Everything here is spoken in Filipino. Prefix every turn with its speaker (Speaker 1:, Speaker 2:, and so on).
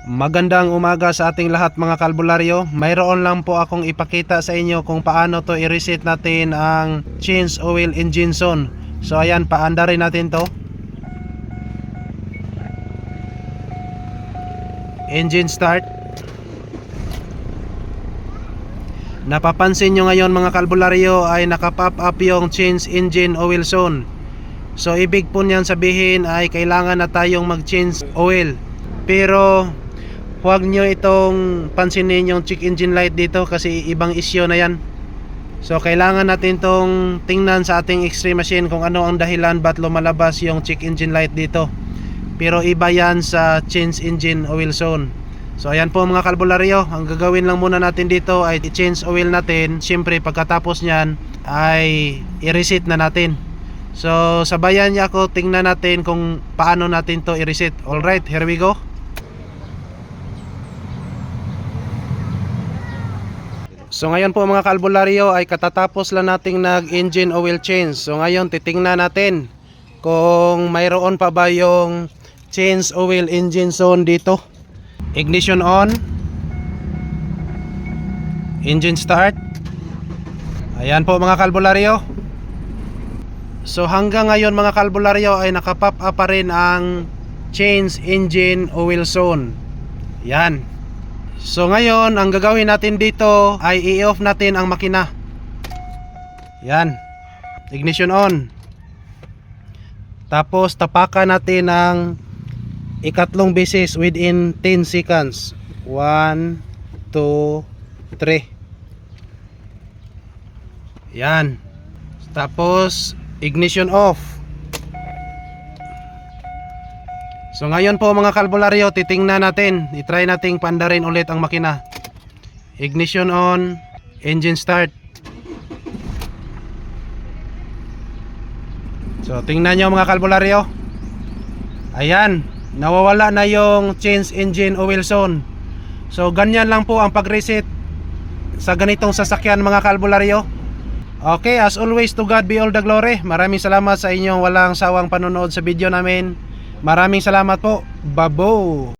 Speaker 1: Magandang umaga sa ating lahat mga kalbularyo. Mayroon lang po akong ipakita sa inyo kung paano to i-reset natin ang change oil engine zone. So ayan, paandarin natin to. Engine start. Napapansin nyo ngayon mga kalbularyo ay nakapop up yung change engine oil zone. So ibig po niyan sabihin ay kailangan na tayong mag-change oil. Pero huwag nyo itong pansinin yung check engine light dito kasi ibang issue na yan. So kailangan natin tong tingnan sa ating X-ray machine kung ano ang dahilan ba't lumalabas yung check engine light dito. Pero iba yan sa change engine oil zone. So ayan po mga kalbularyo, ang gagawin lang muna natin dito ay i-change oil natin. Siyempre pagkatapos nyan ay i-reset na natin. So sabayan niya ako, tingnan natin kung paano natin to i-reset. Alright, here we go. So ngayon po mga kalbularyo ay katatapos lang nating nag-engine oil change. So ngayon titingnan natin kung mayroon pa ba yung change oil engine zone dito. Ignition on. Engine start. Ayan po mga kalbularyo. So hanggang ngayon mga kalbularyo ay nakapop up pa rin ang change engine oil zone. Yan. So ngayon ang gagawin natin dito ay i-off natin ang makina. Yan. Ignition on. Tapos tapakan natin ang ikatlong beses within 10 seconds. 1, 2, 3. Yan. Tapos ignition off. So ngayon po mga kalbularyo, titingnan natin, i-try nating pandarin ulit ang makina. Ignition on, engine start. So tingnan nyo mga kalbularyo. Ayan, nawawala na yung change engine oil zone. So ganyan lang po ang pag-reset sa ganitong sasakyan mga kalbularyo. Okay, as always, to God be all the glory. Maraming salamat sa inyong walang sawang panonood sa video namin. Maraming salamat po. Babo.